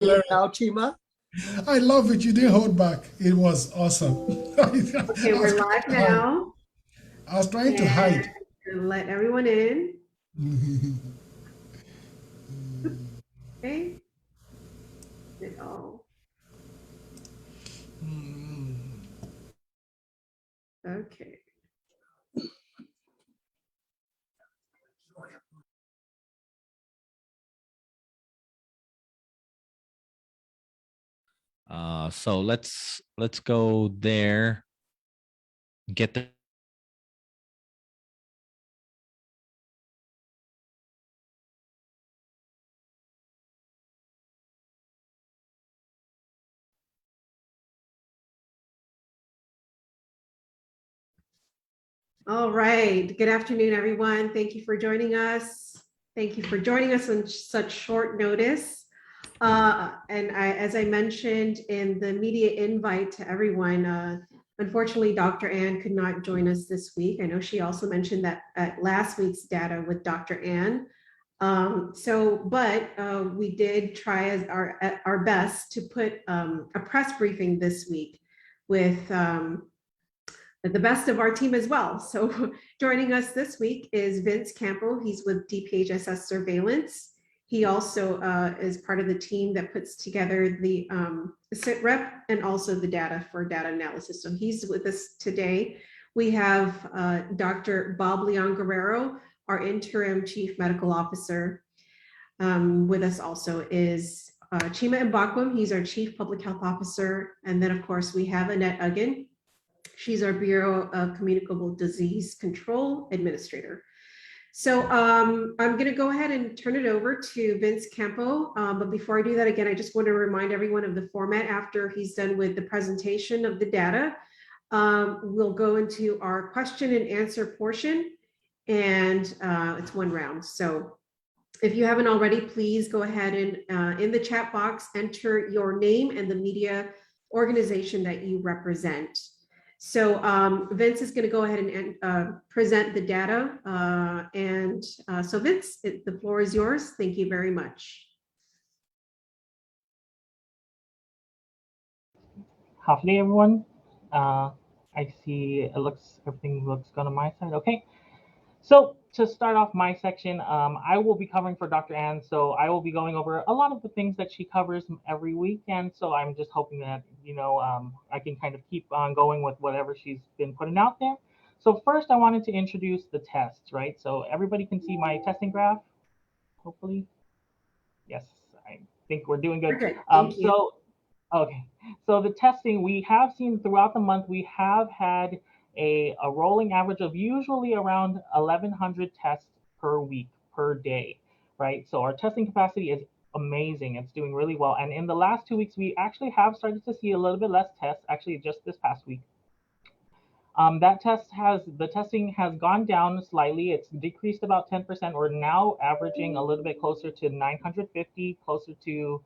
learn now, Chima? I love it. You didn't hold back. It was awesome. Okay, I was we're trying live to hide. now, I was trying to and hide. let everyone in. Okay. Oh, okay. So let's go there. Get the All right. Good afternoon, everyone. Thank you for joining us. Thank you for joining us on such short notice. As I mentioned in the media invite to everyone, unfortunately, Dr. Ann could not join us this week. I know she also mentioned that at last week's data with Dr. Ann. But we did try as our best to put a press briefing this week with the best of our team as well. So joining us this week is Vince Campo. He's with DPHSS Surveillance. He also is part of the team that puts together the SITREP and also the data for data analysis. So he's with us today. We have Dr. Bob Leon Guerrero, our interim chief medical officer. With us also is Chima Mbakwam. He's our chief public health officer. And then of course we have Annette Uggan. She's our Bureau of Communicable Disease Control Administrator. So I'm going to go ahead and turn it over to Vince Campo. But before I do that, again, I just want to remind everyone of the format after he's done with the presentation of the data. We'll go into our question and answer portion, and it's one round. So if you haven't already, please go ahead and in the chat box, enter your name and the media organization that you represent. So Vince is going to go ahead and present the data. So Vince, the floor is yours. Thank you very much. Half day, everyone. I see everything looks good on my side. Okay. So to start off my section, I will be covering for Dr. Ann. So I will be going over a lot of the things that she covers every week. And so I'm just hoping that, I can kind of keep on going with whatever she's been putting out there. So first I wanted to introduce the tests, right? So everybody can see my testing graph, hopefully. Yes, I think we're doing good. Okay, thank you. Okay, so the testing we have seen throughout the month, we have had a rolling average of usually around 1,100 tests per week, per day, right? So our testing capacity is amazing. It's doing really well. And in the last 2 weeks, we actually have started to see a little bit less tests, actually just this past week. The testing has gone down slightly. It's decreased about 10%. We're now averaging a little bit closer to 950, closer to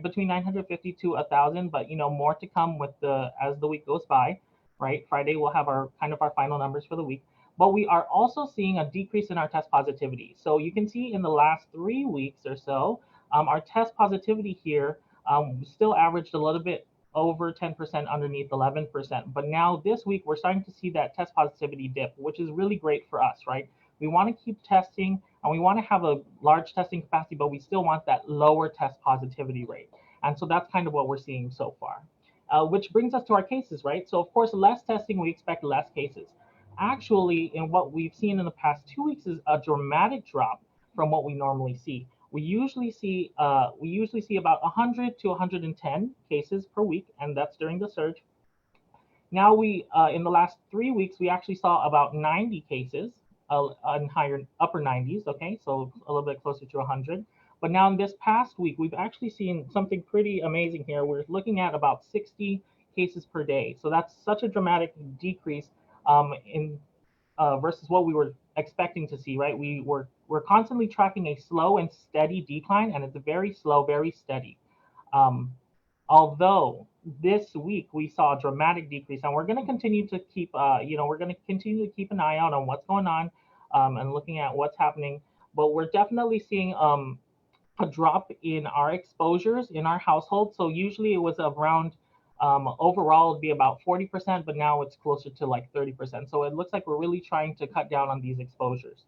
between 950 to 1,000. But more to come with as the week goes by. Right, Friday we'll have our final numbers for the week. But we are also seeing a decrease in our test positivity. So you can see in the last 3 weeks or so, our test positivity here still averaged a little bit over 10% underneath 11%. But now this week, we're starting to see that test positivity dip, which is really great for us, right? We want to keep testing and we want to have a large testing capacity, but we still want that lower test positivity rate. And so that's kind of what we're seeing so far. Which brings us to our cases, right? So of course, less testing, we expect less cases. Actually, in what we've seen in the past 2 weeks is a dramatic drop from what we normally see. We usually see about 100 to 110 cases per week, and that's during the surge. Now in the last 3 weeks, we actually saw about 90 cases, in upper 90s. Okay, so a little bit closer to 100. But now in this past week, we've actually seen something pretty amazing here. We're looking at about 60 cases per day. So that's such a dramatic decrease in versus what we were expecting to see, right? We're constantly tracking a slow and steady decline, and it's very slow, very steady. Although this week we saw a dramatic decrease, and we're going to continue to keep, we're going to continue to keep an eye out on what's going on and looking at what's happening. But we're definitely seeing a drop in our exposures in our household. So usually it was around, overall it'd be about 40%, but now it's closer to like 30%. So it looks like we're really trying to cut down on these exposures,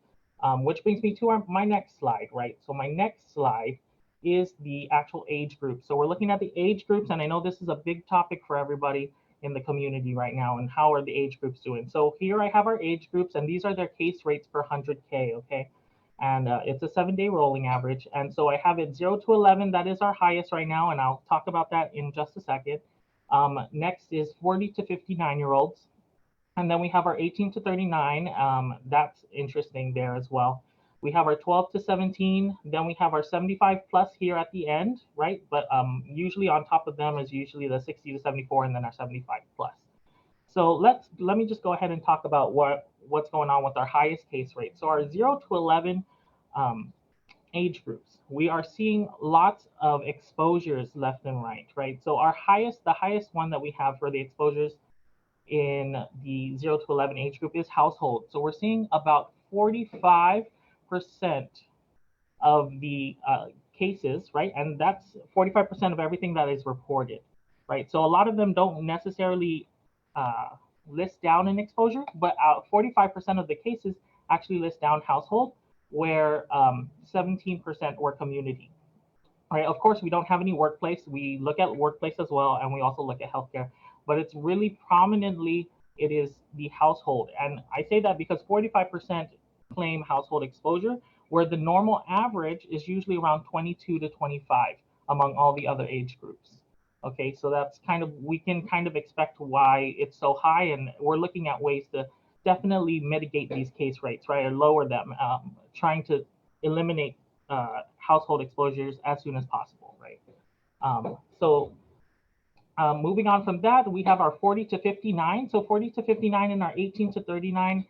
which brings me to my next slide, right? So my next slide is the actual age group. So we're looking at the age groups, and I know this is a big topic for everybody in the community right now, and how are the age groups doing? So here I have our age groups, and these are their case rates per 100K, okay? And it's a 7-day rolling average. And so I have it 0 to 11. That is our highest right now, and I'll talk about that in just a second. Next is 40 to 59-year-olds. And then we have our 18 to 39. That's interesting there as well. We have our 12 to 17. Then we have our 75 plus here at the end, right? But usually on top of them is usually the 60 to 74, and then our 75 plus. So let me just go ahead and talk about what's going on with our highest case rate. So our 0 to 11 age groups, we are seeing lots of exposures left and right? So the highest one that we have for the exposures in the 0 to 11 age group is household. So we're seeing about 45% of the cases, right? And that's 45% of everything that is reported, right? So a lot of them don't necessarily list down an exposure, but 45% of the cases actually list down household, where 17% were community. All right, of course, we don't have any workplace. We look at workplace as well, and we also look at healthcare, but it's really prominently, it is the household. And I say that because 45% claim household exposure, where the normal average is usually around 22 to 25 among all the other age groups. Okay, so that's we can kind of expect why it's so high, and we're looking at ways to definitely mitigate these case rates, right, or lower them, trying to eliminate household exposures as soon as possible, right? Moving on from that, we have our 40 to 59. So 40 to 59 and our 18 to 39,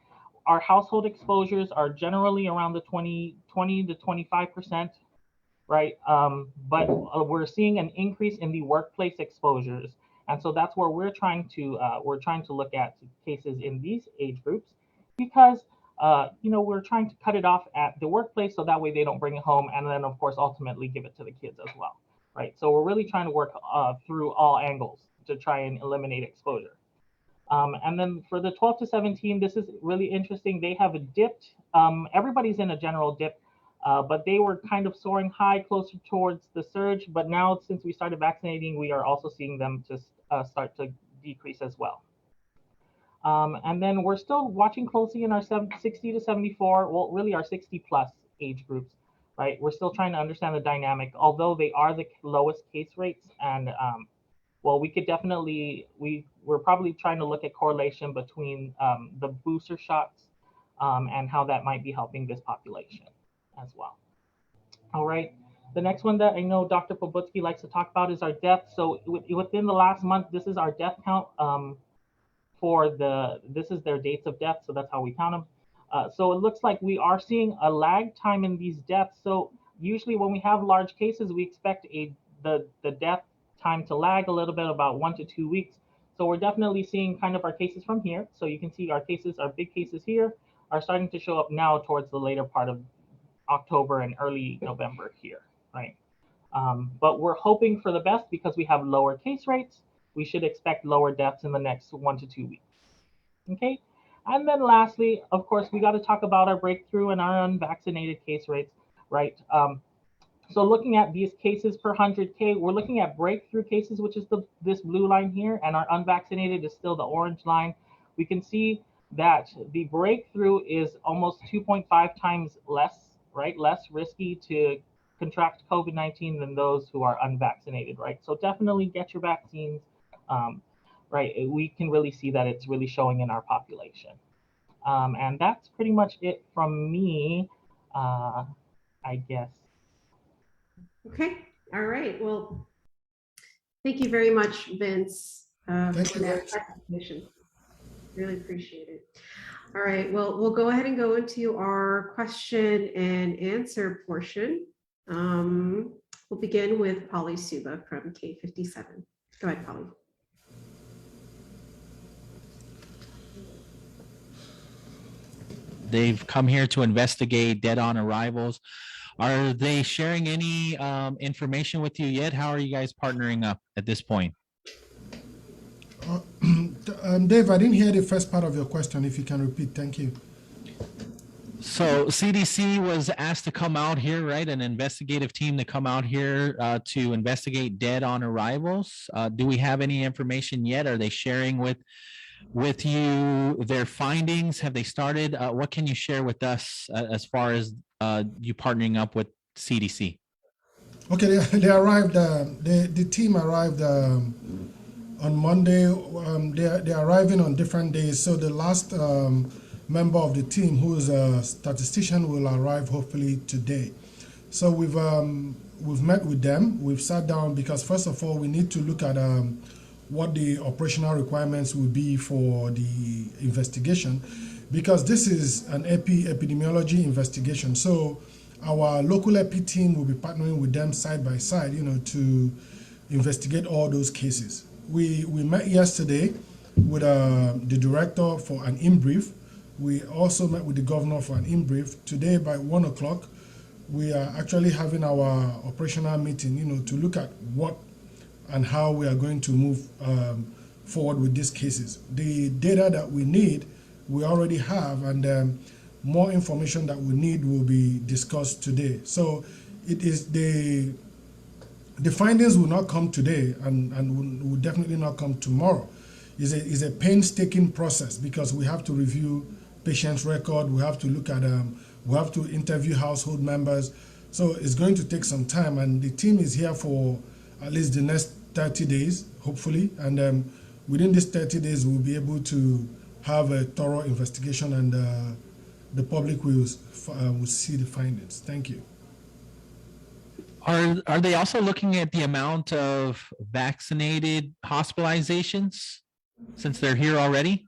our household exposures are generally around the 20 to 25%, right? But we're seeing an increase in the workplace exposures. And so that's where we're trying to look at cases in these age groups, because we're trying to cut it off at the workplace, so that way they don't bring it home, and then of course ultimately give it to the kids as well, right? So we're really trying to work through all angles to try and eliminate exposure. And then for the 12 to 17, this is really interesting. They have a dipped. Everybody's in a general dip, but they were kind of soaring high closer towards the surge. But now, since we started vaccinating, we are also seeing them just start to decrease as well. And then we're still watching closely in our 60 to 74, well, really our 60 plus age groups, right? We're still trying to understand the dynamic, although they are the lowest case rates. And well, we could definitely, we're probably trying to look at correlation between the booster shots and how that might be helping this population as well. All right. The next one that I know Dr. Pobutsky likes to talk about is our deaths. So within the last month, this is our death count this is their dates of death. So that's how we count them. So it looks like we are seeing a lag time in these deaths. So usually when we have large cases, we expect the death time to lag a little bit, about 1 to 2 weeks. So we're definitely seeing kind of our cases from here. So you can see our big cases here are starting to show up now towards the later part of October and early November here, right? But we're hoping for the best, because we have lower case rates. We should expect lower deaths in the next 1 to 2 weeks. Okay. And then lastly, of course, we got to talk about our breakthrough and our unvaccinated case rates, right? So looking at these cases per 100K, we're looking at breakthrough cases, which is this blue line here, and our unvaccinated is still the orange line. We can see that the breakthrough is almost 2.5 times less, right? Less risky to contract COVID-19 than those who are unvaccinated, right? So definitely get your vaccines, right? We can really see that it's really showing in our population. And that's pretty much it from me, I guess. Okay. All right. Well, thank you very much, Vince, Thank for you, that guys. presentation. Really appreciate it. All right. Well, we'll go ahead and go into our question and answer portion. We'll begin with Polly Suba from K57. Go ahead, Polly. They've come here to investigate dead-on arrivals. Are they sharing any information with you yet? How are you guys partnering up at this point? Dave, I didn't hear the first part of your question. If you can repeat, thank you. So CDC was asked to come out here, right? An investigative team to come out here to investigate dead on arrivals. Do we have any information yet? Are they sharing with you their findings? Have they started? What can you share with us as far as you partnering up with CDC? Okay, they arrived. The team arrived on Monday. They're arriving on different days. So the last member of the team, who is a statistician, will arrive hopefully today. So we've met with them. We've sat down because first of all we need to look at what the operational requirements will be for the investigation, because this is an epidemiology investigation. So our local epi team will be partnering with them side by side, to investigate all those cases. We met yesterday with the director for an in-brief. We also met with the governor for an in-brief. Today by 1 o'clock, we are actually having our operational meeting, to look at what and how we are going to move forward with these cases. The data that we need, we already have, and more information that we need will be discussed today. So it is the findings will not come today and will definitely not come tomorrow. It's a painstaking process because we have to review patients' record, we have to look at we have to interview household members. So it's going to take some time, and the team is here for at least the next 30 days, hopefully, and within these 30 days we'll be able to have a thorough investigation, and the public will see the findings. Thank you. Are they also looking at the amount of vaccinated hospitalizations since they're here already?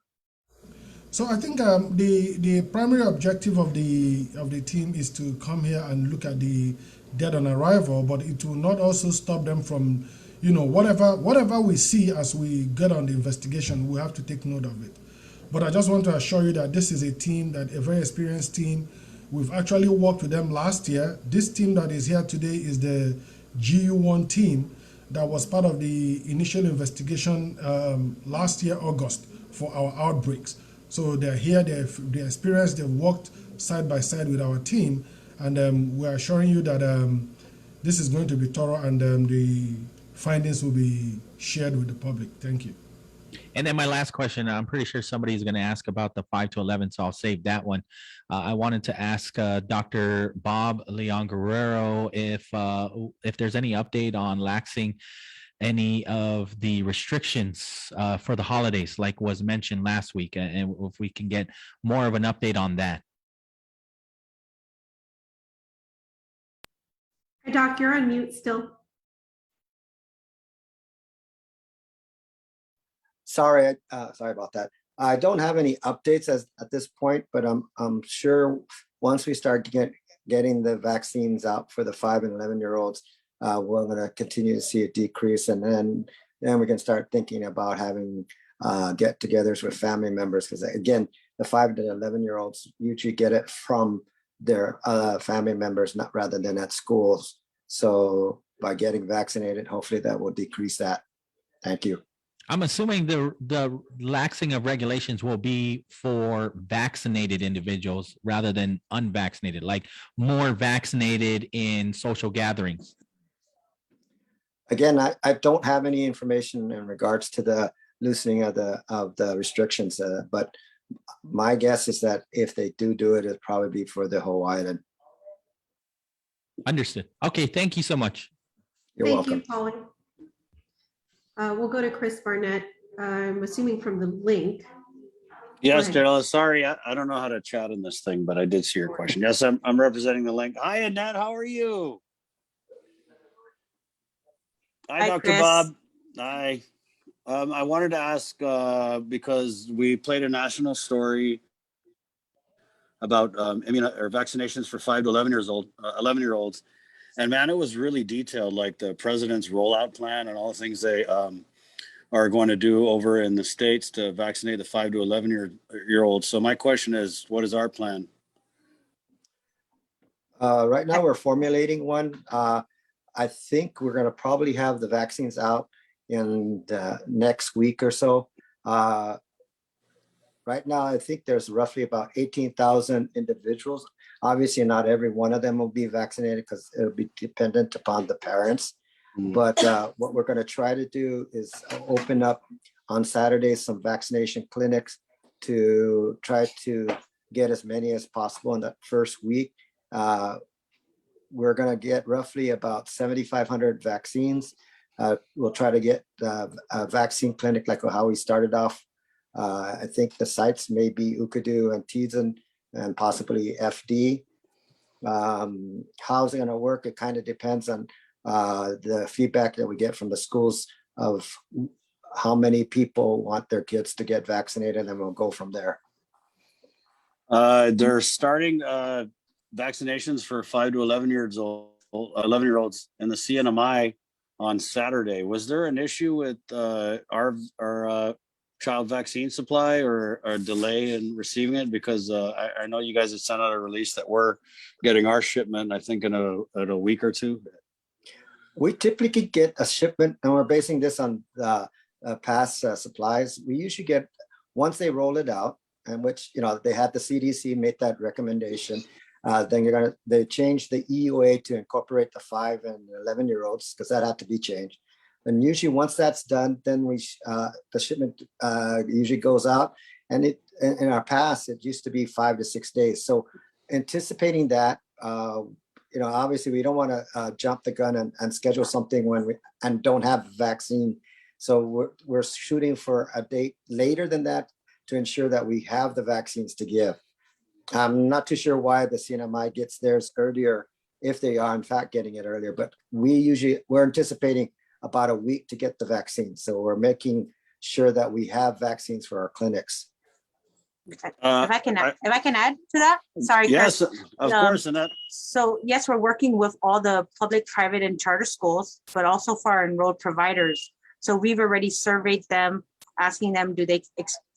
So I think the primary objective of the team is to come here and look at the dead on arrival, but it will not also stop them from, whatever we see as we get on the investigation, we have to take note of it. But I just want to assure you that this is a team, a very experienced team. We've actually worked with them last year. This team that is here today is the GU1 team that was part of the initial investigation last year, August, for our outbreaks. So they're here, they're experienced, they've worked side by side with our team, and we're assuring you that this is going to be thorough, and the findings will be shared with the public. Thank you. And then my last question, I'm pretty sure somebody's going to ask about the 5 to 11, so I'll save that one. I wanted to ask Dr. Bob Leon Guerrero if there's any update on laxing any of the restrictions for the holidays, like was mentioned last week, and if we can get more of an update on that. Hi, Doc, you're on mute still. Sorry about that. I don't have any updates at this point, but I'm sure once we start getting the vaccines out for the 5 and 11-year-olds, we're going to continue to see a decrease, and then we can start thinking about having get-togethers with family members, because again, the 5 to 11-year-olds usually get it from their family members, not rather than at schools. So by getting vaccinated, hopefully that will decrease that. Thank you. I'm assuming the laxing of regulations will be for vaccinated individuals rather than unvaccinated, like more vaccinated in social gatherings. Again, I don't have any information in regards to the loosening of the restrictions, but my guess is that if they do it, it'll probably be for the whole island. Understood. Okay, thank you so much. You're welcome. Thank you, Colin. We'll go to Chris Barnett, I'm assuming from the link. Yes, Daryl, sorry, I don't know how to chat in this thing, but I did see your question. Yes, I'm representing the link. Hi, Annette, how are you? Hi, Dr. Chris. Bob. Hi. I wanted to ask, because we played a national story about vaccinations for 5 to 11-year-olds. And man, it was really detailed, like the president's rollout plan and all the things they are going to do over in the States to vaccinate the 5 to 11-year-olds. So my question is, what is our plan? Right now, we're formulating one. I think we're going to probably have the vaccines out in the next week or so. Right now, I think there's roughly about 18,000 individuals. Obviously, not every one of them will be vaccinated because it'll be dependent upon the parents. But what we're going to try to do is open up on Saturdays some vaccination clinics to try to get as many as possible in that first week. We're going to get roughly about 7,500 vaccines. We'll try to get a vaccine clinic like how we started off. I think the sites may be Ukadu and Tizen and possibly FD. How's it going to work? It kind of depends on the feedback that we get from the schools of how many people want their kids to get vaccinated, and we'll go from there. They're starting vaccinations for 5 to 11-year-olds in the CNMI on Saturday. Was there an issue with our child vaccine supply or a delay in receiving it? Because I know you guys have sent out a release that we're getting our shipment, I think, in a week or two. We typically get a shipment, and we're basing this on past supplies. We usually get, once they roll it out, and which, they had the CDC make that recommendation, then they changed the EUA to incorporate the 5 and 11-year-olds because that had to be changed. And usually once that's done, then the shipment usually goes out. And in our past, it used to be 5 to 6 days. So anticipating that, obviously we don't want to jump the gun and schedule something when we don't have the vaccine. So we're shooting for a date later than that to ensure that we have the vaccines to give. I'm not too sure why the CNMI gets theirs earlier, if they are in fact getting it earlier, but we're anticipating about a week to get the vaccine. So we're making sure that we have vaccines for our clinics. If I can add to that, sorry. Yes, Chris. of course. And that. So yes, we're working with all the public, private, and charter schools, but also for our enrolled providers. So we've already surveyed them, asking them, do they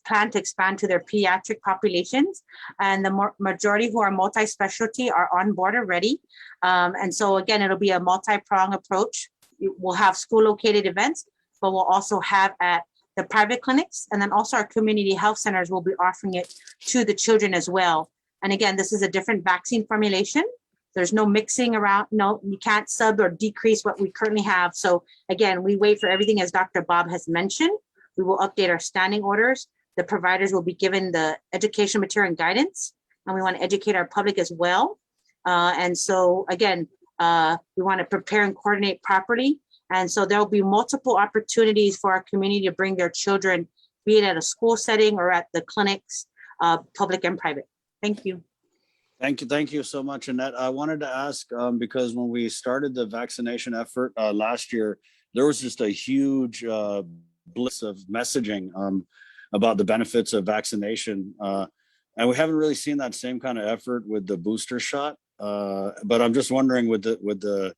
plan to expand to their pediatric populations? And the majority who are multi-specialty are on board already. And so again, it'll be a multi-pronged approach. We'll have school-located events, but we'll also have at the private clinics, and then also our community health centers will be offering it to the children as well. And again, this is a different vaccine formulation. There's no mixing around. No, you can't sub or decrease what we currently have. So again, we wait for everything, as Dr. Bob has mentioned. We will update our standing orders. The providers will be given the education material and guidance, and we want to educate our public as well. And so again, we want to prepare and coordinate properly. And so there'll be multiple opportunities for our community to bring their children, be it at a school setting or at the clinics, public and private. Thank you. Thank you so much, Annette. I wanted to ask, because when we started the vaccination effort last year, there was just a huge blitz of messaging about the benefits of vaccination. And we haven't really seen that same kind of effort with the booster shot. But I'm just wondering with the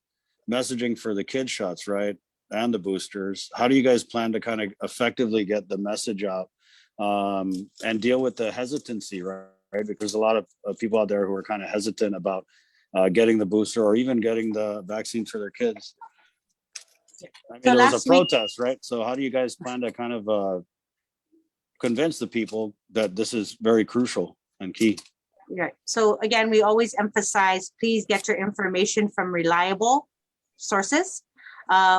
messaging for the kid shots, right, and the boosters, how do you guys plan to kind of effectively get the message out and deal with the hesitancy, right? Because there's a lot of people out there who are kind of hesitant about getting the booster or even getting the vaccine for their kids. I mean, there was a protest, right? So how do you guys plan to kind of convince the people that this is very crucial and key? Right. So again, we always emphasize, please get your information from reliable sources.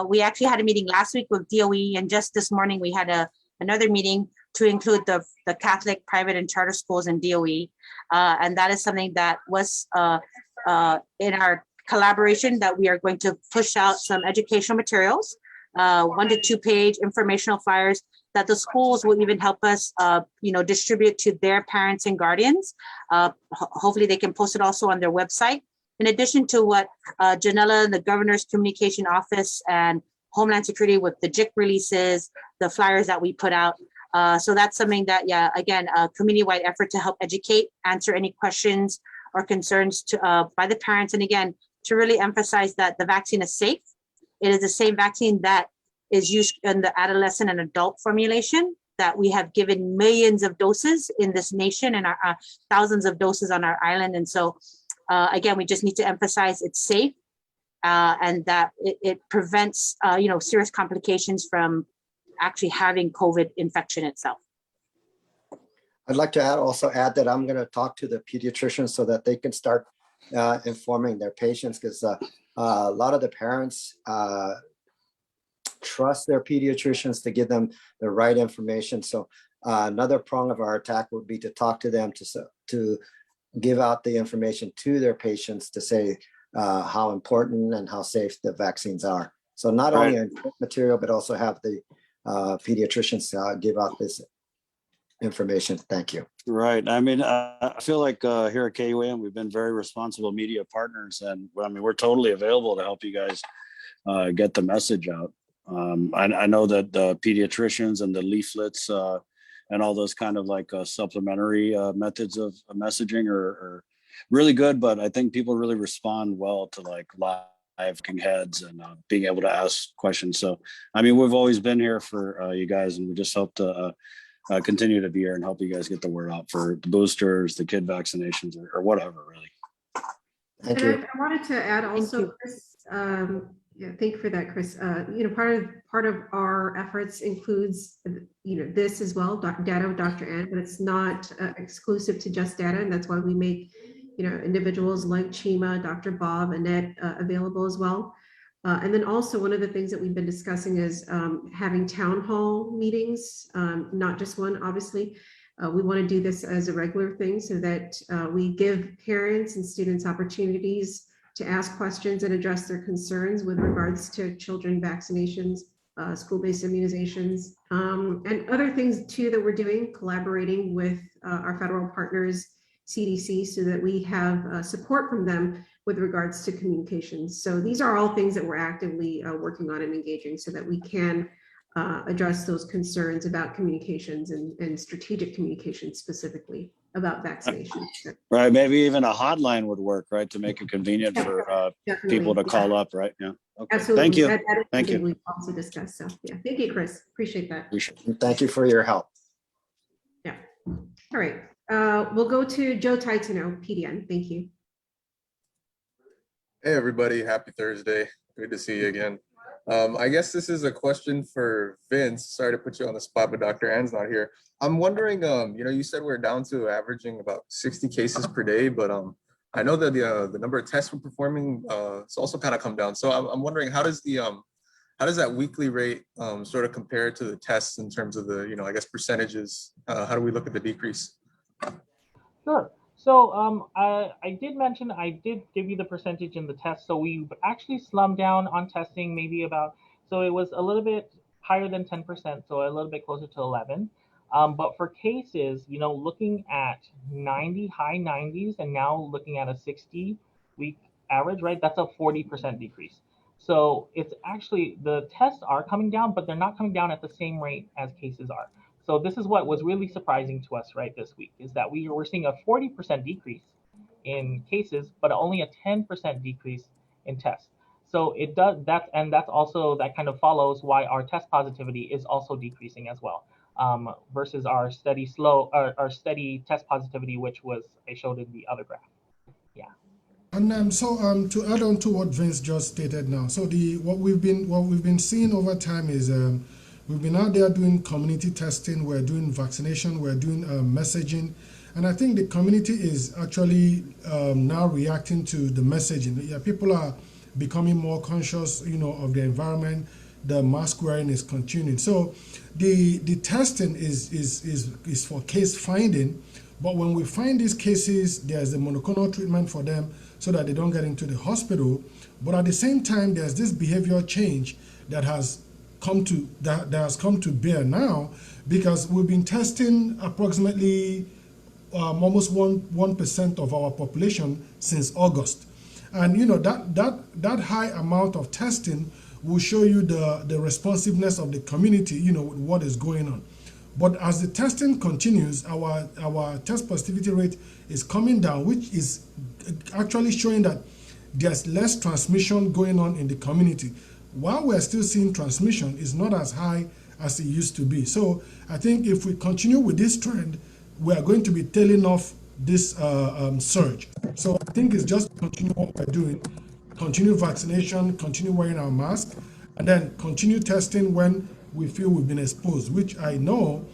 We actually had a meeting last week with DOE, and just this morning we had another meeting to include the Catholic, private, and charter schools in DOE. And that is something that was in our collaboration, that we are going to push out some educational materials, 1 to 2 page informational flyers that the schools will even help us, distribute to their parents and guardians. Hopefully they can post it also on their website. In addition to what Janella, the governor's communication office, and Homeland Security with the JIC releases, the flyers that we put out. So that's something that, again, a community-wide effort to help educate, answer any questions or concerns by the parents. And again, to really emphasize that the vaccine is safe. It is the same vaccine that is used in the adolescent and adult formulation that we have given millions of doses in this nation, and thousands of doses on our island. And so Again, we just need to emphasize it's safe and that it prevents, serious complications from actually having COVID infection itself. I'd like to also add that I'm going to talk to the pediatricians so that they can start informing their patients, because a lot of the parents trust their pediatricians to give them the right information. So another prong of our attack would be to talk to them to give out the information to their patients to say how important and how safe the vaccines are. So not only in material, but also have the pediatricians give out this information. Thank you. Right. I mean, I feel like here at KUAM, we've been very responsible media partners, and I mean, we're totally available to help you guys get the message out. I know that the pediatricians and the leaflets and all those kind of like supplementary methods of messaging are really good, but I think people really respond well to like live heads and being able to ask questions. So, I mean, we've always been here for you guys, and we just hope to continue to be here and help you guys get the word out for the boosters, the kid vaccinations, or whatever, really. Thank And you. I wanted to add also, Chris, thank you for that, Chris. Part of our efforts includes, this as well, data with Dr. Ann, but it's not exclusive to just data, and that's why we make, individuals like Chima, Dr. Bob, Annette available as well. And then also one of the things that we've been discussing is having town hall meetings, not just one, obviously. We want to do this as a regular thing so that we give parents and students opportunities to ask questions and address their concerns with regards to children vaccinations, school-based immunizations, and other things too that we're doing, collaborating with our federal partners, CDC, so that we have support from them with regards to communications. So these are all things that we're actively working on and engaging so that we can address those concerns about communications and strategic communications specifically about vaccinations. Right. Maybe even a hotline would work, right? To make it convenient for people to call up, right? Yeah. Okay. Absolutely. Thank you. That is Thank you. we also discussed. So yeah, thank you, Chris. Appreciate that. Thank you for your help. Yeah. All right. We'll go to Joe Titano, PDN. Thank you. Hey everybody, happy Thursday. Good to see you again. I guess this is a question for Vince. Sorry to put you on the spot, but Dr. Ann's not here. I'm wondering, you said we're down to averaging about 60 cases per day, but I know that the number of tests we're performing it's also kind of come down. So I'm wondering, how does that weekly rate sort of compare to the tests in terms of the, I guess percentages? How do we look at the decrease? Sure. So I did mention, I did give you the percentage in the test. So we've actually slumped down on testing maybe so it was a little bit higher than 10%, so a little bit closer to 11. But for cases, looking at high 90s, and now looking at a 60-week average, right? That's a 40% decrease. So it's actually, the tests are coming down, but they're not coming down at the same rate as cases are. So this is what was really surprising to us, right, this week, is that we're seeing a 40% decrease in cases, but only a 10% decrease in tests. So it does that, and that's also, that kind of follows why our test positivity is also decreasing as well, versus our steady test positivity, which was I showed in the other graph. Yeah. And to add on to what Vince just stated now, so what we've been seeing over time is we've been out there doing community testing, we're doing vaccination, we're doing messaging, and I think the community is actually now reacting to the messaging. Yeah, people are becoming more conscious, of the environment. The mask wearing is continuing. So the testing is for case finding, but when we find these cases, there's a monoclonal treatment for them so that they don't get into the hospital. But at the same time, there's this behavioral change that has come to bear now, because we've been testing approximately almost 1% of our population since August, and that high amount of testing will show you the responsiveness of the community, with what is going on. But as the testing continues, our test positivity rate is coming down, which is actually showing that there's less transmission going on in the community. While we're still seeing transmission, it's not as high as it used to be. So I think if we continue with this trend, we are going to be tailing off this surge. So I think it's just continue what we're doing, continue vaccination, continue wearing our mask, and then continue testing when we feel we've been exposed, which I know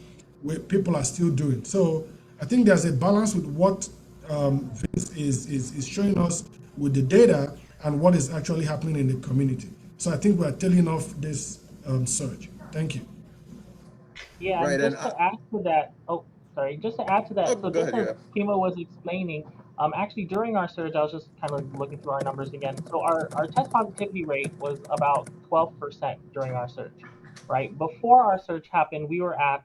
people are still doing. So I think there's a balance with what Vince is showing us with the data and what is actually happening in the community. So I think we're tailing off this surge. Thank you. Yeah, and Right, and just to add to that, oh, sorry, just to add to oh, that, so go just ahead, as yeah. Kima was explaining, actually during our surge, I was just kind of looking through our numbers again. So our test positivity rate was about 12% during our surge, right? Before our surge happened, we were at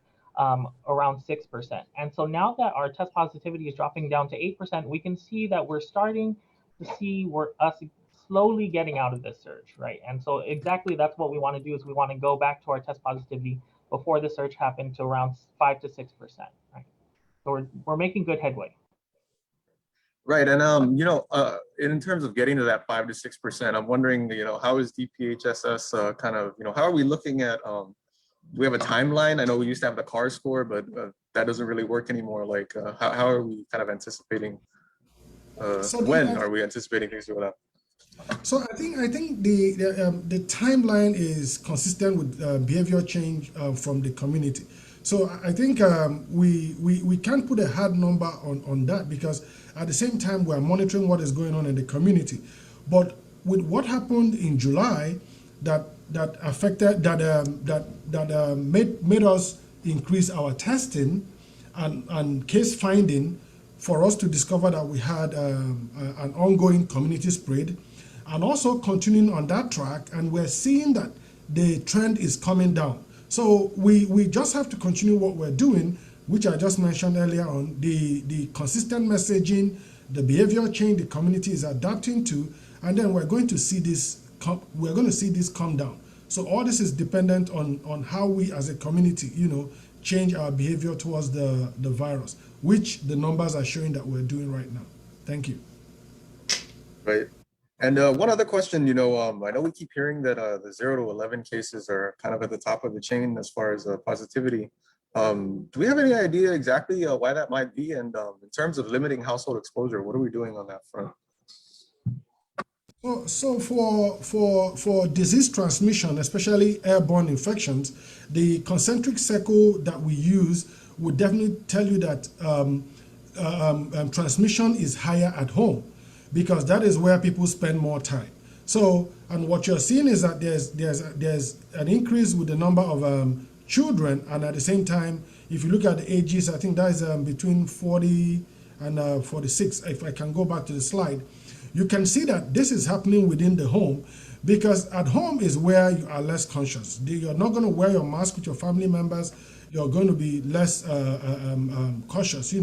around 6%. And so now that our test positivity is dropping down to 8%, we can see that we're starting to see us slowly getting out of this surge, right? And so exactly that's what we want to do is we want to go back to our test positivity before the surge happened to around 5 to 6%. Right? So we're making good headway. Right, and in terms of getting to that 5 to 6%, I'm wondering, how is DPHSS kind of, how are we looking at? Do we have a timeline? I know we used to have the CAR score, but that doesn't really work anymore. Like, how are we kind of anticipating? When are we anticipating things to go down? So I think the timeline is consistent with behavior change from the community. So I think we can't put a hard number on that, because at the same time we're monitoring what is going on in the community. But with what happened in July, that affected that made us increase our testing and case finding for us to discover that we had an ongoing community spread, and also continuing on that track, and we're seeing that the trend is coming down. So we just have to continue what we're doing, which I just mentioned earlier on, the consistent messaging, the behavior change the community is adapting to, and then we're going to see this come down. So all this is dependent on how we as a community, change our behavior towards the virus, which the numbers are showing that we're doing right now. Thank you. Right. And one other question, I know we keep hearing that the 0 to 11 cases are kind of at the top of the chain as far as positivity. Do we have any idea exactly why that might be? And in terms of limiting household exposure, what are we doing on that front? So for disease transmission, especially airborne infections, the concentric circle that we use would definitely tell you that transmission is higher at home, because that is where people spend more time. So, and what you're seeing is that there's an increase with the number of children, and at the same time, if you look at the ages, I think that is between 40 and 46. If I can go back to the slide, you can see that this is happening within the home, because at home is where you are less conscious. You're not going to wear your mask with your family members. You're going to be less cautious,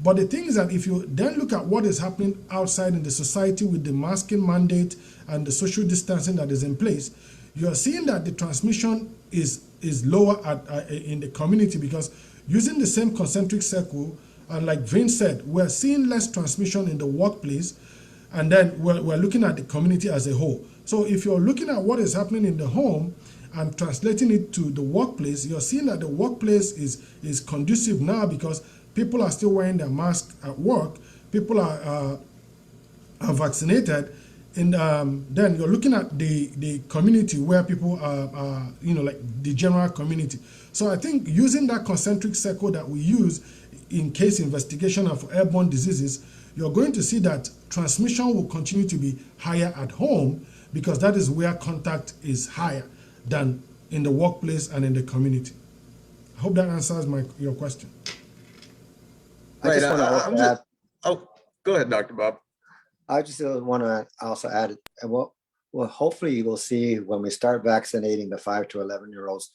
But the thing is that if you then look at what is happening outside in the society with the masking mandate and the social distancing that is in place, you are seeing that the transmission is lower in the community, because using the same concentric circle, and like Vince said, we're seeing less transmission in the workplace, and then we're looking at the community as a whole. So if you're looking at what is happening in the home and translating it to the workplace, you're seeing that the workplace is conducive now, because people are still wearing their mask at work. People are vaccinated, and then you're looking at the community where people are, like the general community. So I think using that concentric circle that we use in case investigation of airborne diseases, you're going to see that transmission will continue to be higher at home, because that is where contact is higher than in the workplace and in the community. I hope that answers your question. Right. Oh, go ahead, Dr. Bob. I just want to also add, well, hopefully you will see when we start vaccinating the 5 to 11-year-olds,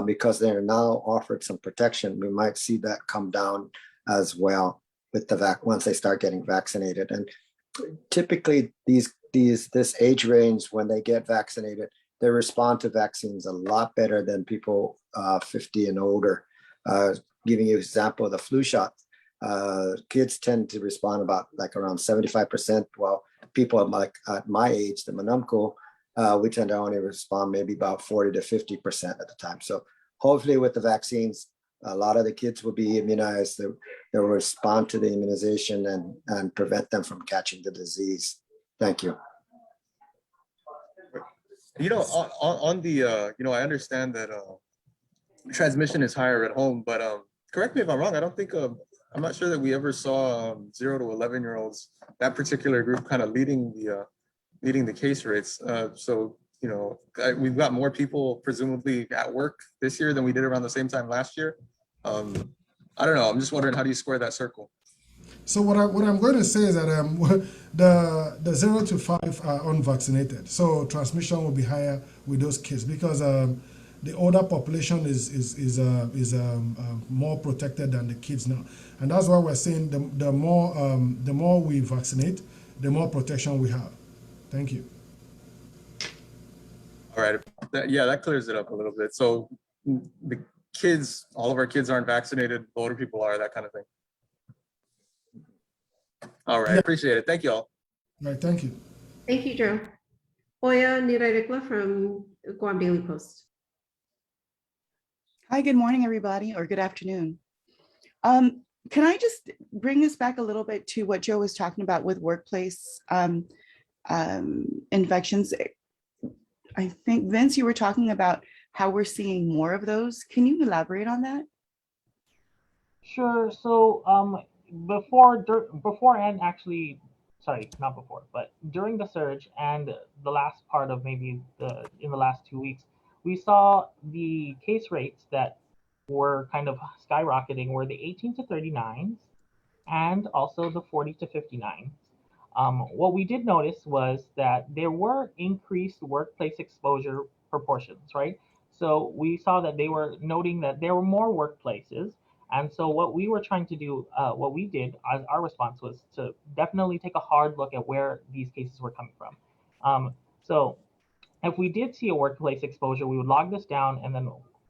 because they're now offered some protection, we might see that come down as well with the once they start getting vaccinated. And typically this age range, when they get vaccinated, they respond to vaccines a lot better than people 50 and older. Giving you an example of the flu shot, kids tend to respond about like around 75%, while people like at my age, the Manumco, we tend to only respond maybe about 40 to 50% at the time. So hopefully with the vaccines, A lot of the kids will be immunized. They will respond to the immunization and prevent them from catching the disease. Thank you. On the, I understand that transmission is higher at home, but correct me if I'm wrong. I don't think, I'm not sure that we ever saw 0 to 11-year-olds, that particular group kind of leading the case rates. So, we've got more people presumably at work this year than we did around the same time last year. I don't know. I'm just wondering, how do you square that circle? So what I'm going to say is that the 0 to 5 are unvaccinated, so transmission will be higher with those kids because the older population is more protected than the kids now, and that's why we're saying the more we vaccinate, the more protection we have. Thank you. All right. That clears it up a little bit. So the kids, all of our kids aren't vaccinated. Older people are, that kind of thing. All right. Yeah. Appreciate it. Thank you all. Right. Thank you. Thank you, Joe. Oya Nirarekla from Guam Daily Post. Hi, good morning, everybody, or good afternoon. Can I just bring this back a little bit to what Joe was talking about with workplace infections? I think, Vince, you were talking about how we're seeing more of those. Can you elaborate on that? Sure. So before and actually, sorry, not before, but during the surge and the last part of maybe in the last 2 weeks, we saw the case rates that were kind of skyrocketing were the 18 to 39s and also the 40 to 59s. What we did notice was that there were increased workplace exposure proportions, right? So we saw that they were noting that there were more workplaces. And so what we were trying to do, what we did as our response was to definitely take a hard look at where these cases were coming from. So if we did see a workplace exposure, we would log this down,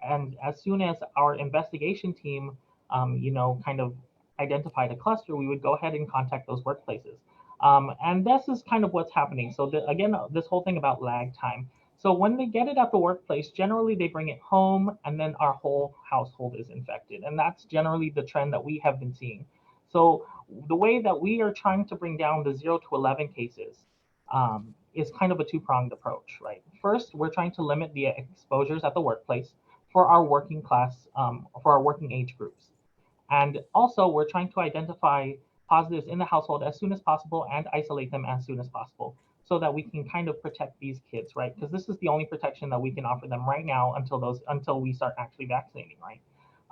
and as soon as our investigation team, kind of identified a cluster, we would go ahead and contact those workplaces. And this is kind of what's happening. So again, this whole thing about lag time. So when they get it at the workplace, generally they bring it home and then our whole household is infected. And that's generally the trend that we have been seeing. So the way that we are trying to bring down the 0 to 11 cases is kind of a two-pronged approach, right? First, we're trying to limit the exposures at the workplace for our working class, for our working age groups. And also we're trying to identify positives in the household as soon as possible and isolate them as soon as possible so that we can kind of protect these kids, right? Because this is the only protection that we can offer them right now until we start actually vaccinating, right?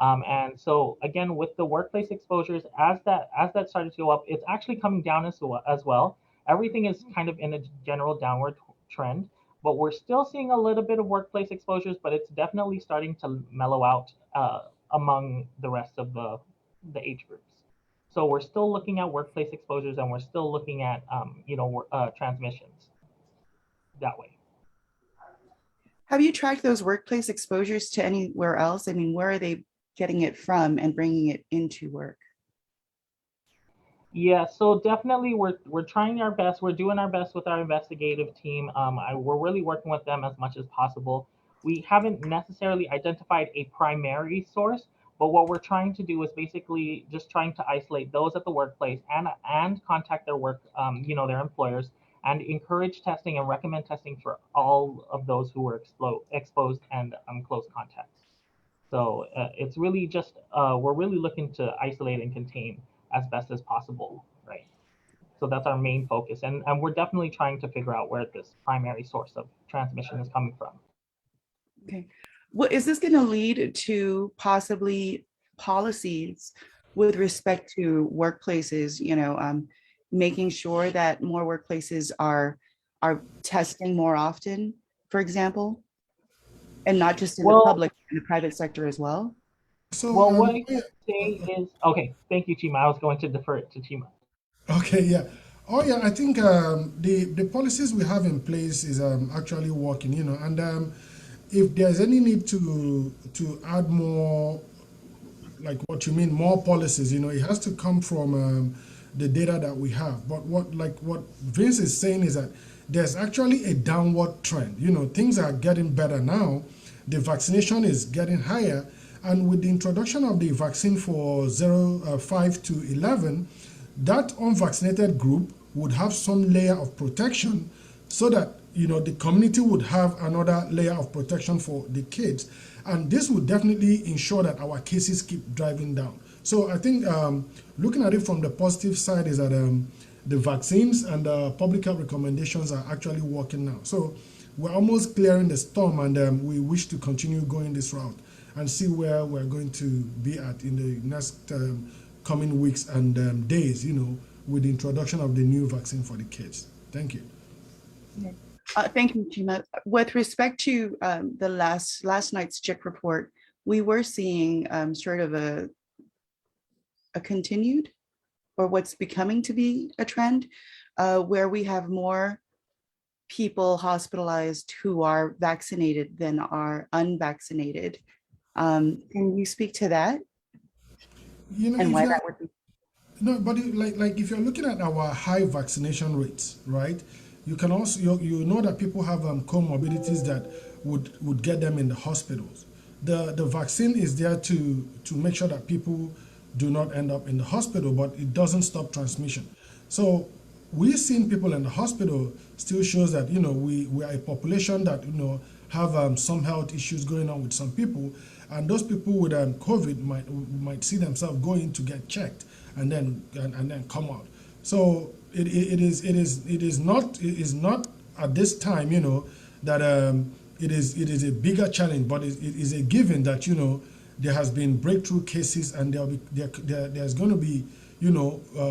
And so again, with the workplace exposures, as that started to go up, it's actually coming down as well. Everything is kind of in a general downward trend, but we're still seeing a little bit of workplace exposures, but it's definitely starting to mellow out among the rest of the age groups. So we're still looking at workplace exposures and we're still looking at, transmissions that way. Have you tracked those workplace exposures to anywhere else? I mean, where are they getting it from and bringing it into work? Yeah, so definitely we're trying our best. We're doing our best with our investigative team. We're really working with them as much as possible. We haven't necessarily identified a primary source, but what we're trying to do is basically just trying to isolate those at the workplace and contact their their employers and encourage testing and recommend testing for all of those who were exposed and close contacts. So it's really just, we're really looking to isolate and contain as best as possible, right? So that's our main focus. And we're definitely trying to figure out where this primary source of transmission is coming from. Okay. Well, is this going to lead to possibly policies with respect to workplaces, making sure that more workplaces are testing more often, for example, and not just in the public, in the private sector as well? So, what I can say is, okay, thank you, Chima. I was going to defer it to Chima. Okay, yeah. Oh, yeah, I think the policies we have in place is actually working, and if there's any need to add more, like what you mean, more policies, it has to come from the data that we have. But what Vince is saying is that there's actually a downward trend. Things are getting better now. The vaccination is getting higher, And with the introduction of the vaccine for 5 to 11, that unvaccinated group would have some layer of protection so that, the community would have another layer of protection for the kids. And this would definitely ensure that our cases keep driving down. So I think looking at it from the positive side is that the vaccines and the public health recommendations are actually working now. So we're almost clearing the storm, and we wish to continue going this route and see where we're going to be at in the next coming weeks and days, with the introduction of the new vaccine for the kids. Thank you. Thank you, Chima. With respect to the last night's JIC report, we were seeing sort of a continued, or what's becoming to be a trend, where we have more people hospitalized who are vaccinated than are unvaccinated. Can you speak to that? And why that would be? No, but like if you're looking at our high vaccination rates, right? You can also you know that people have comorbidities that would get them in the hospitals. The vaccine is there to make sure that people do not end up in the hospital, but it doesn't stop transmission. So we've seen people in the hospital still shows that we are a population that have some health issues going on with some people, and those people with COVID might see themselves going to get checked and then come out. So it is not at this time that it is a bigger challenge, but it is a given that there has been breakthrough cases, and there's going to be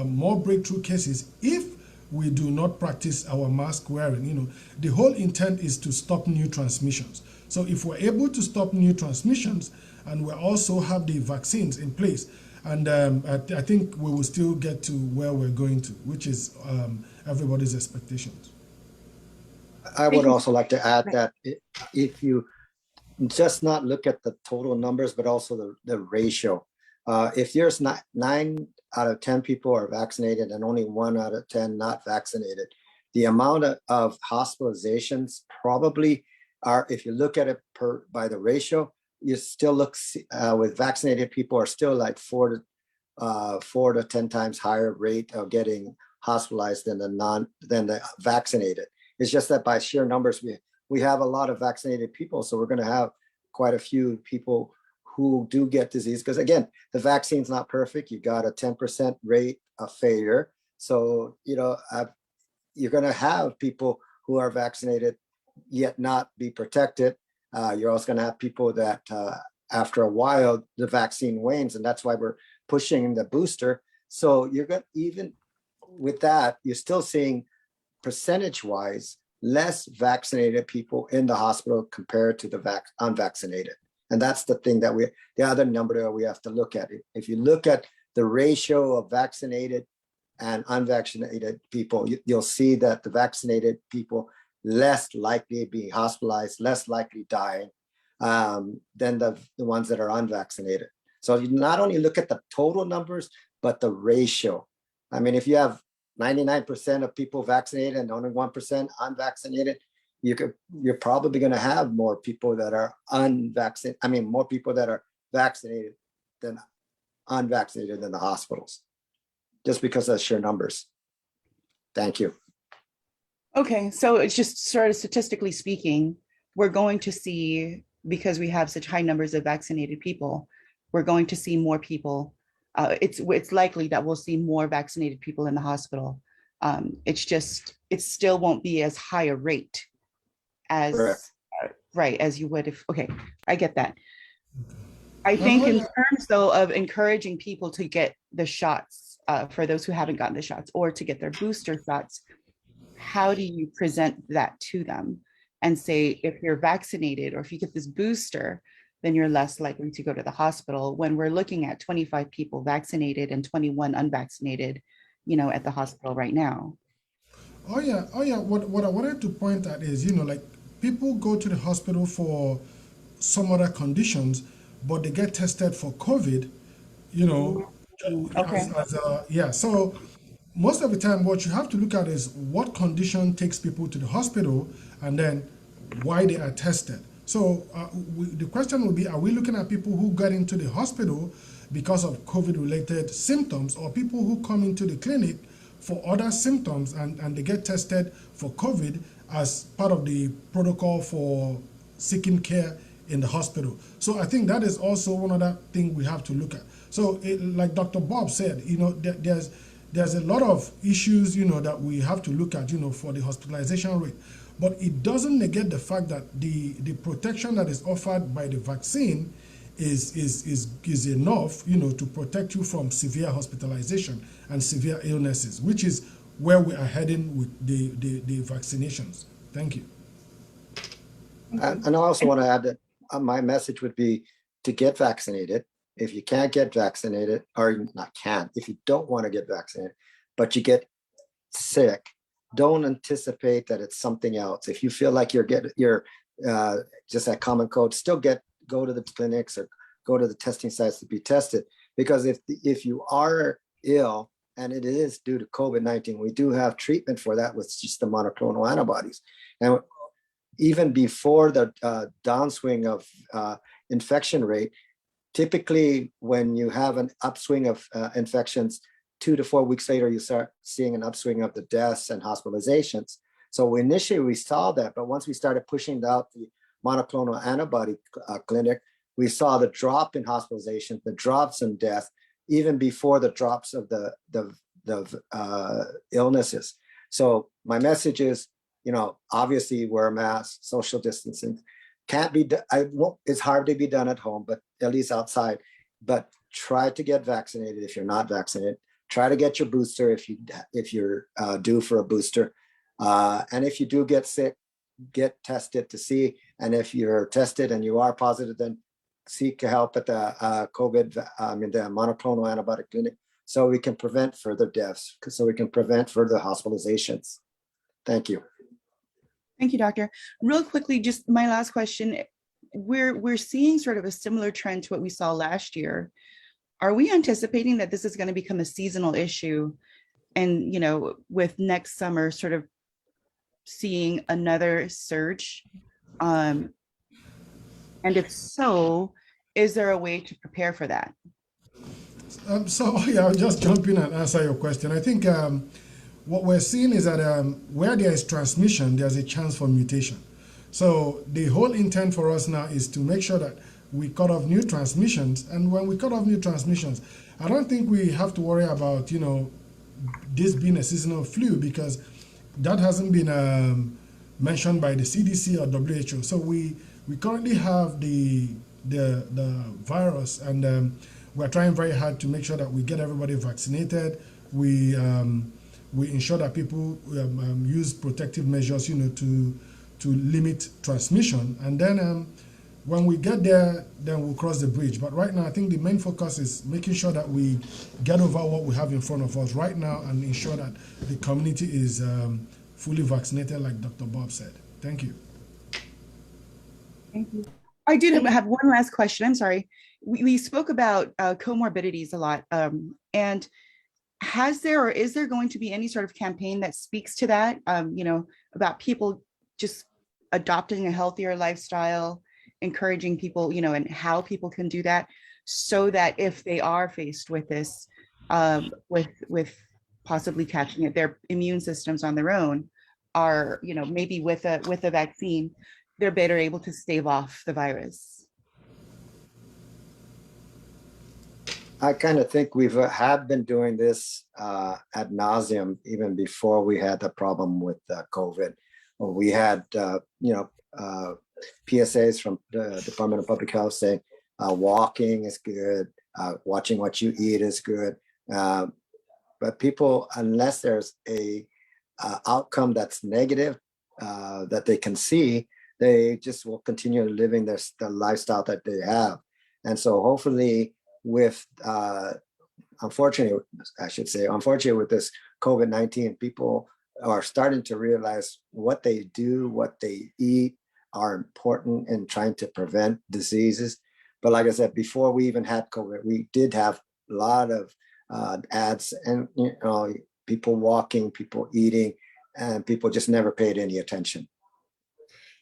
more breakthrough cases if we do not practice our mask wearing. The whole intent is to stop new transmissions. So if we're able to stop new transmissions, and we also have the vaccines in place, and I think we will still get to where we're going to, which is everybody's expectations. I would also like to add that if you just not look at the total numbers, but also the ratio. If there's 9 out of 10 people are vaccinated and only 1 out of 10 not vaccinated, the amount of hospitalizations probably are, if you look at it by the ratio, you still look with vaccinated people are still like 4 to 10 times higher rate of getting hospitalized than the vaccinated. It's just that by sheer numbers, we have a lot of vaccinated people, so we're going to have quite a few people who do get disease, because again, the vaccine's not perfect. You got a 10% rate of failure. So, you're going to have people who are vaccinated yet not be protected. You're also going to have people that after a while, the vaccine wanes, and that's why we're pushing the booster. So you're going to, even with that, you're still seeing percentage-wise less vaccinated people in the hospital compared to the unvaccinated. And that's the thing that the other number that we have to look at. If you look at the ratio of vaccinated and unvaccinated people, you'll see that the vaccinated people less likely being hospitalized, less likely dying than the ones that are unvaccinated. So you not only look at the total numbers, but the ratio. I mean, if you have 99% of people vaccinated and only 1% unvaccinated, you're probably going to have more people that are unvaccinated. I mean, more people that are vaccinated than unvaccinated in the hospitals, just because of sheer numbers. Thank you. Okay, so it's just sort of statistically speaking, we're going to see, because we have such high numbers of vaccinated people, we're going to see more people. It's likely that we'll see more vaccinated people in the hospital. It still won't be as high a rate as right as you would if. Okay, I get that. I think in terms though of encouraging people to get the shots for those who haven't gotten the shots, or to get their booster shots, how do you present that to them and say, if you're vaccinated or if you get this booster, then you're less likely to go to the hospital, when we're looking at 25 people vaccinated and 21 unvaccinated, at the hospital right now? Oh yeah. What I wanted to point out is, like people go to the hospital for some other conditions, but they get tested for COVID, Okay. So most of the time, what you have to look at is what condition takes people to the hospital, and then why they are tested. So the question will be, are we looking at people who got into the hospital because of COVID-related symptoms, or people who come into the clinic for other symptoms and they get tested for COVID as part of the protocol for seeking care in the hospital? So I think that is also one other thing we have to look at. So like Dr. Bob said, there's a lot of issues, that we have to look at, for the hospitalization rate. But it doesn't negate the fact that the protection that is offered by the vaccine is enough, to protect you from severe hospitalization and severe illnesses, which is where we are heading with the vaccinations. Thank you. And I also want to add that my message would be to get vaccinated. If you can't get vaccinated, or not can't, if you don't want to get vaccinated, but you get sick, don't anticipate that it's something else. If you feel like you're just at common cold, still go to the clinics or go to the testing sites to be tested. Because if you are ill and it is due to COVID-19, we do have treatment for that with just the monoclonal antibodies. And even before the downswing of infection rate, typically when you have an upswing of infections, 2 to 4 weeks later, you start seeing an upswing of the deaths and hospitalizations. So initially we saw that, but once we started pushing out the monoclonal antibody clinic, we saw the drop in hospitalizations, the drops in death, even before the drops of the illnesses. So my message is, obviously wear masks, social distancing. Can't be, it's hard to be done at home, but at least outside. But try to get vaccinated if you're not vaccinated. Try to get your booster if you're due for a booster. And if you do get sick, get tested to see. And if you're tested and you are positive, then seek help at the the monoclonal antibody clinic, so we can prevent further deaths, so we can prevent further hospitalizations. Thank you. Thank you, doctor. Real quickly, just my last question. We're seeing sort of a similar trend to what we saw last year. Are we anticipating that this is going to become a seasonal issue, and with next summer sort of seeing another surge? And if so, is there a way to prepare for that? I'll just jump in and answer your question. I think what we're seeing is that where there is transmission, there's a chance for mutation. So the whole intent for us now is to make sure that we cut off new transmissions. And when we cut off new transmissions, I don't think we have to worry about, this being a seasonal flu, because that hasn't been mentioned by the CDC or WHO. So we currently have the virus, and we're trying very hard to make sure that we get everybody vaccinated. We ensure that people use protective measures, to limit transmission. And then when we get there, then we'll cross the bridge. But right now, I think the main focus is making sure that we get over what we have in front of us right now and ensure that the community is fully vaccinated, like Dr. Bob said. Thank you. Thank you. I did have one last question. I'm sorry. We spoke about comorbidities a lot. And has there, or is there going to be any sort of campaign that speaks to that, about people just adopting a healthier lifestyle, encouraging people, and how people can do that, so that if they are faced with this, with possibly catching it, their immune systems on their own are, maybe with a vaccine, they're better able to stave off the virus? I kind of think we've have been doing this ad nauseum even before we had the problem with COVID. We had, PSAs from the Department of Public Health saying walking is good, watching what you eat is good. But people, unless there's a outcome that's negative that they can see, they just will continue living the lifestyle that they have. And so hopefully with, unfortunately with this COVID-19, people are starting to realize what they do, what they eat are important in trying to prevent diseases. But like I said, before we even had COVID, we did have a lot of ads and people walking, people eating, and people just never paid any attention.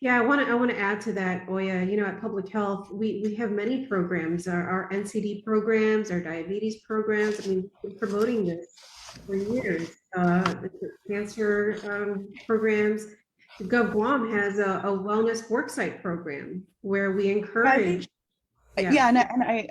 Yeah, I want to add to that, Oya. You know, at Public Health, we have many programs, our NCD programs, our diabetes programs. I mean, we've been promoting this for years. The cancer programs. Gov Guam has a wellness worksite program where we encourage. Yeah, and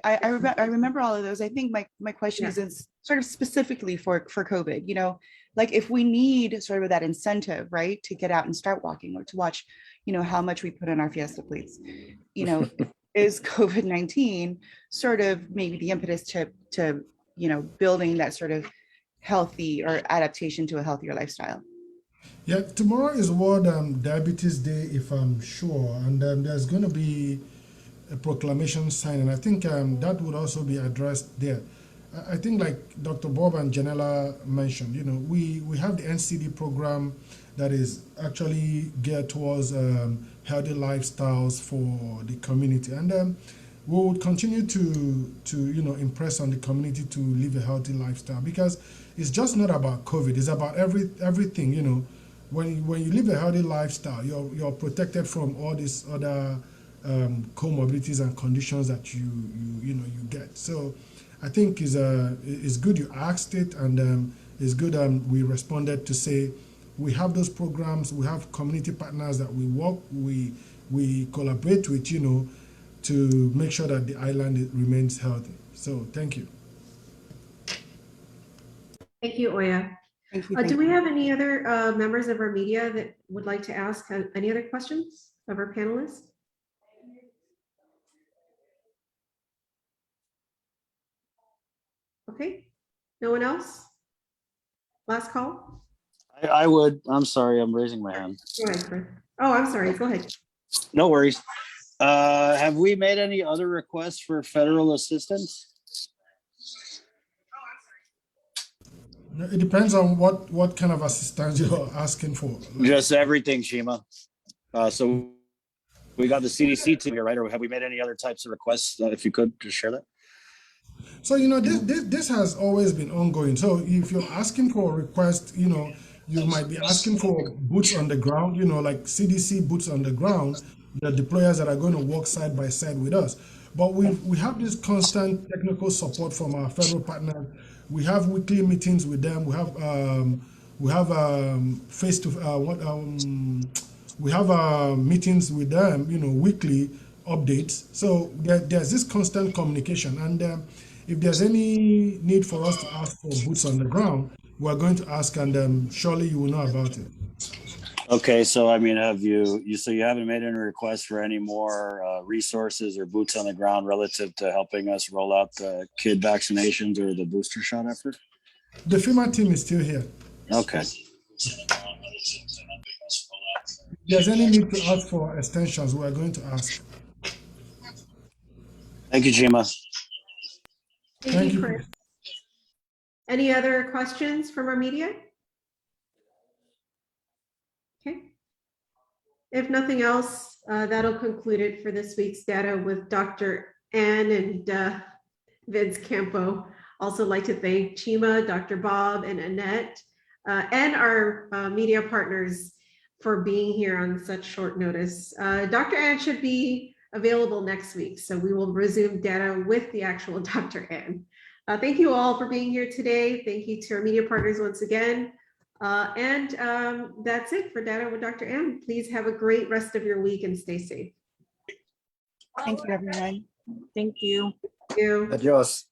I remember all of those. I think my question Yeah. is sort of specifically for COVID, you know, like if we need sort of that incentive, right, to get out and start walking or to watch, you know, how much we put on our Fiesta plates, you know, is COVID-19 sort of maybe the impetus to, you know, building that sort of healthy or adaptation to a healthier lifestyle? Yeah, tomorrow is World Diabetes Day, if I'm sure, and there's going to be a proclamation signed, and I think that would also be addressed there. I think, like Dr. Bob and Janella mentioned, you know, we have the NCD program that is actually geared towards healthy lifestyles for the community, and we would continue to you know, impress on the community to live a healthy lifestyle, because it's just not about COVID. It's about everything. You know, when you live a healthy lifestyle, you're protected from all these other comorbidities and conditions that you get. So I think it's good you asked it, and it's good we responded to say we have those programs, we have community partners that we work, we collaborate with, you know, to make sure that the island remains healthy. So thank you. Thank you, Oya. Thank you. Do we have any other members of our media that would like to ask any other questions of our panelists? Okay, no one else? Last call? I would, I'm sorry, I'm raising my hand. Go ahead, Chris. Oh, I'm sorry, go ahead. No worries. Have we made any other requests for federal assistance? It depends on what kind of assistance you're asking for. Just everything, Shima. So we got the CDC team here, right? Or have we made any other types of requests? If you could just share that. So, you know, this has always been ongoing. So if you're asking for a request, you know, you might be asking for boots on the ground, you know, like CDC boots on the ground, the deployers that are going to work side by side with us. But we have this constant technical support from our federal partners. We have weekly meetings with them. We have meetings with them, you know, weekly updates. So there's this constant communication, and if there's any need for us to ask for boots on the ground, we're going to ask, and surely you will know about it. Okay, so I mean, so you haven't made any requests for any more resources or boots on the ground relative to helping us roll out the kid vaccinations or the booster shot effort? The FEMA team is still here. Okay. If there's any need to ask for extensions, we're going to ask. Thank you, Shima. Thank you, Chris. Any other questions from our media? Okay. If nothing else, that'll conclude it for this week's data with Dr. Ann and Vince Campo. Also like to thank Chima, Dr. Bob, and Annette, and our media partners for being here on such short notice. Dr. Ann should be available next week, so we will resume data with the actual Dr. Ann. Thank you all for being here today. Thank you to our media partners once again. And that's it for Data with Dr. Ann. Please have a great rest of your week and stay safe. Thank you, everyone. Thank you. Thank you. Adios.